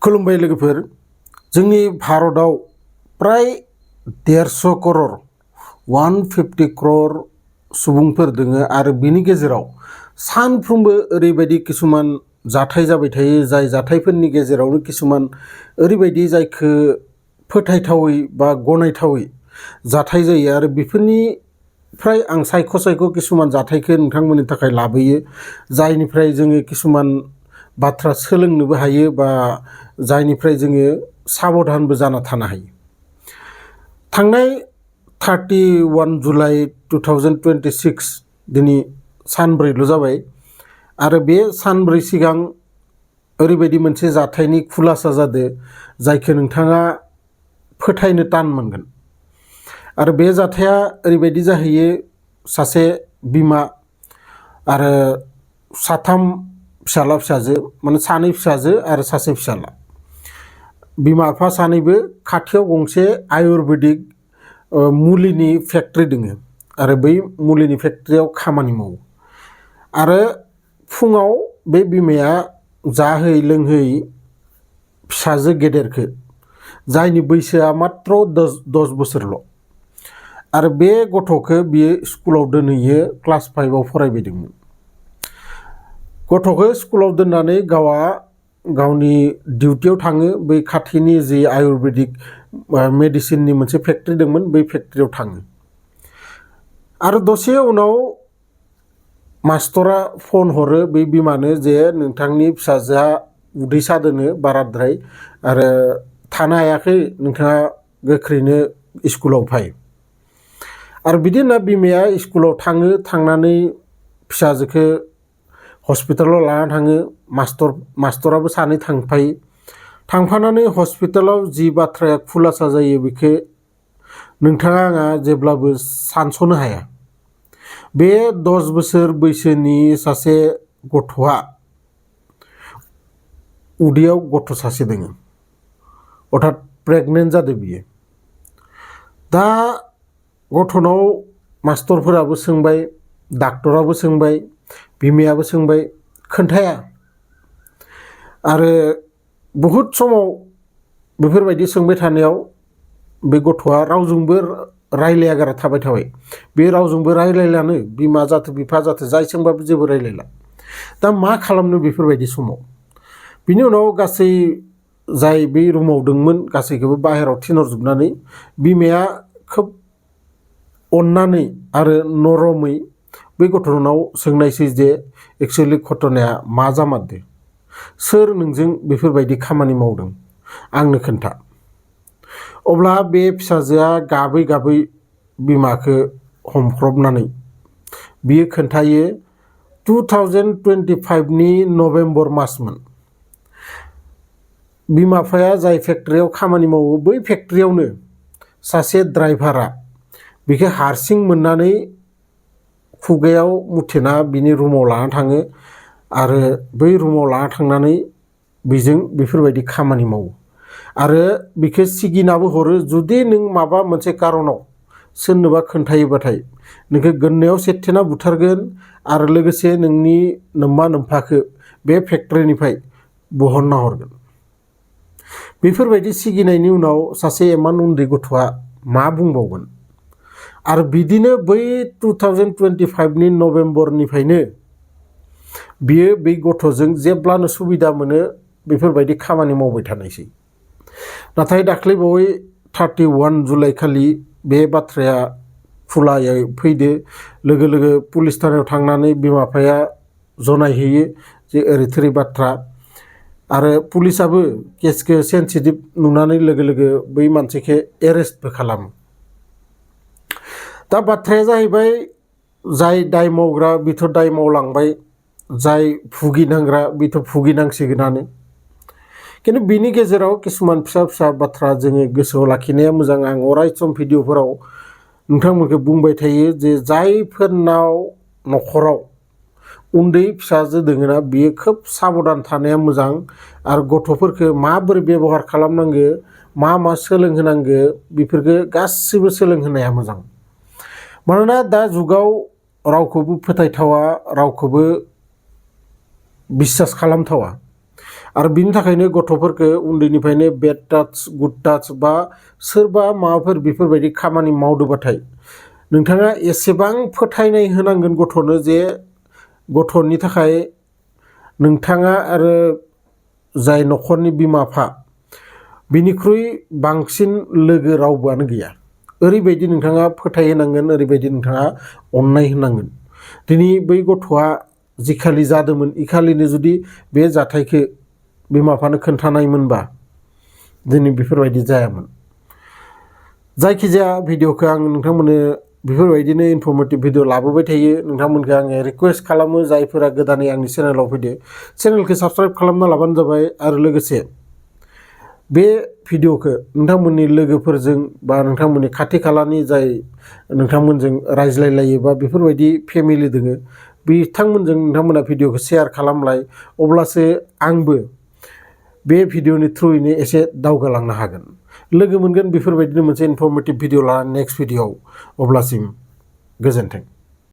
खुलुमबाय लोगोफोर जोंनि भारताव प्राय 150 करोड़ 150 करोड़ सुबुंफोर दोङो आरो बिनि गेजेराव सानफ्रोमबो ओरैबायदि किसुमान जाथाय जाबाय थायो जाय जाथायफोरनि गेजेरावनो किसुमान ओरैबायदि जायखौ फोथायथावै बा गनायथावै जाथाय जायो आरो बेफोरनिफ्राय आं सायख' किसुमान जाथायखौ नोंथांमोननि थाखाय लाबोयो जायनिफ्राय जोङो किसुमान बाथ्रा सोलोंनोबो हायो बा जायनिफ्राय जोङो साबधानबो जाना थानो हायो। थांनाय 31 जुलाइ 2026 दिनै सानब्रैल' जाबाय आरो बे सानब्रै सिगां ओरैबायदि मोनसे जाथायनि खुलासा जादों जायखौ नोंथाङा फोथायनो तान मोनगोन आरो बे जाथाया ओरैबायदि जाहैयो सासे बिमा आरो साथाम फिसाला फिसाजो माने सानै फिसाजो आरो सासे फिसाला बिमा बिफा सानैबो खाथियाव गंसे आयुर्वेदिक मुलिनि फेक्ट्रि दोङो आरो बै मुलिनि फेक्ट्रियाव खामानि मावो आरो फुङाव बे बिमाया जाहै लोंहै फिसाजो गेदेरखौ जायनि बैसोआ मात्र 10 बोसोरल' आरो बे गथ'खौ बियो स्कुलाव दोनहैयो क्लास 5आव फरायबायदोंमोन। गथ'खौ स्कुलाव दोननानै गावनि डिउटियाव थाङो बै खाथिनि जि आयुर्वेदिक मेडिसिननि मोनसे फेक्ट्रि दंमोन बै फेक्ट्रियाव थाङो आरो दसे उनाव मास्टरा फन हरो बै बिमानो जे नोंथांनि फिसाजोआ उदै सादोनो बाराद्राय आरो थानो हायाखै नोंथाङा गोख्रैनो स्कुलाव फै आरो बिदिनो बिमाया स्कुलाव थांनानै फिसाजोखौ हस्पिटालाव लाना थाङो मास्टराबो सानै थांफायो थांफानानै हस्पिटालाव जि बाथ्राया खुलासा जायो बेखौ नोंथाङा आंहा जेब्लाबो सानस'नो हाया। बे 10 बोसोर बैसोनि सासे गथ'आ उदैयाव गथ' सासे दोङो अर्थात प्रेगनेन्ट जादों बियो। दा गथ'नाव मास्टरफोराबो सोंबाय डाक्टराबो सोंबाय बिमायाबो सोंबाय खोन्थाया आरो बहुद समाव बेफोरबायदि सोंबाय थानायाव बे गथ'आ रावजोंबो रायलायागारा थाबाय बे रावजोंबो रायलायलानो बिमा जाथो बिफा जाथो जाय सोंबाबो जेबो रायलायला। दा मा खालामनो बेफोरबायदि समाव बिनि उनाव गासै जाय बे रुमाव दंमोन गासैखौबो बाहेरायाव थिनहरजोबनानै बिमाया खोब अननानै आरो नरमै बै गथ'नाव सोंनायसै जे एक्सुवेलि घटनाया मा जामारदो सोर नोंजों बेफोरबायदि खामानि मावदों आंनो खोन्था। अब्ला बे फिसाजोआ गाबै बिमाखौ हमख्रबनानै बियो खोन्थायो 2025 नि नभेम्बर मासमोन बिमा बिफाया जाय फेक्ट्रियाव खामानि मावो बै फेक्ट्रियावनो सासे ड्राइभारा बिखौ हारसिं मोननानै खुगायाव मुथेना बिनि रुमाव लाना थाङो आरो बै रुमाव लाना थांनानै बेजों बेफोरबायदि खामानि मावो आरो बिखौ सिगिनाबो हरो जुदि नों माबा मोनसे कारनाव सोरनोबा खोन्थायोबाथाय नोंखौ गोन्नायाव सेथेना बुथारगोन आरो लोगोसे नोंनि नोम्मा नोम्फाखौ बे फेक्ट्रिनिफ्राय बहनना हरगोन। बेफोरबायदि सिगिनायनि उनाव सासे इमान उन्दै गथ'आ मा बुंबावगोन आरो बिदिनो बै 2025 नि नभेम्बरनिफ्रायनो बियो बै गथ'जों जेब्लानो सुबिदा मोनो बेफोरबायदि खामानि मावबाय थानायसै। नाथाय दाख्लैबावै 31 जुलाइ खालि बे बाथ्राया खुलायै फैदो लोगो पुलिस थानायाव थांनानै बिमा बिफाया जनायहैयो जे ओरै थोरै बाथ्रा आरो पुलिसाबो केसखौ सेन्सिटिभ नुनानै लोगो बै मानसिखौ एरेस्टबो खालामो। दा बाथ्राया जाहैबाय जाय दाय मावग्रा बिथ' दाय मावलांबाय जाय भुगिनांग्रा बिथ' भुगिनांसिगोनानो खिन्थु बिनि गेजेराव किसुमान फिसा बाथ्रा जोङो गोसोआव लाखिनाया मोजां। आं अराय सम भिडिअफोराव नोंथांमोनखौ बुंबाय थायो जे जायफोरनाव न'खराव उन्दै फिसाजो दोङोना बियो खोब साबधान थानाया मोजां आरो गथ'फोरखौ माबोरै बेबहार खालामनांगो मा सोलोंहोनांगो बेफोरखौ गासिबो सोलोंहोनाया मोजां। मानोना दा जुगाव रावखौबो फोथायथावा रावखौबो बिश्वास खालामथावा आरो बिनि थाखायनो गथ'फोरखौ उन्दैनिफ्रायनो बेड टाच गुड टाच बा सोरबा माबाफोर बेफोरबायदि खामानि मावदोबाथाय नोंथाङा एसेबां फोथायनाय होनांगोन गथ'नो जे गथ'नि थाखाय नोंथाङा आरो जाय न'खरनि बिमा बिफा बिनिख्रुइ बांसिन लोगो रावबोआनो गैया। ओरैबायदि नोंथाङा फोथायहोनांगोन, ओरैबायदि नोंथाङा अननाय होनांगोन। दिनै बै गथ'आ जिखालि जादोंमोन इखालिनो जुदि बे जाथायखौ बिमा बिफानो खोन्थानायमोनबा दिनै बेफोरबायदि जायामोन। जायखिजाया भिडिअखौ आं नोंथांमोननो बेफोरबायदिनो इनफरमेटिभ भिडिअ लाबोबाय थायो। नोंथांमोनखौ आङो रिकुवेस्ट खालामो जायफोरा गोदानै आंनि चेनेलाव फैदो चेनेलखौ साबस्क्राइब खालामना लाबानो जाबाय। आरो लोगोसे बे भिडिअखौ नोंथांमोननि लोगोफोरजों बा नोंथांमोननि खाथि खालानि जाय नोंथांमोनजों रायज्लायलायो बा बेफोरबायदि फेमिलि दोङो बिथांमोनजों नोंथांमोना भिडिअखौ शेयार खालामलाय, अब्लासो आंबो बे भिडिअनि थ्रुयैनो एसे दावगालांनो हागोन। लोगो मोनगोन बेफोरबायदिनो मोनसे इनफरमेटिभ भिडिअ लानानै नेक्स्ट भिडिअआव। अब्लासिम गोजोन्थों।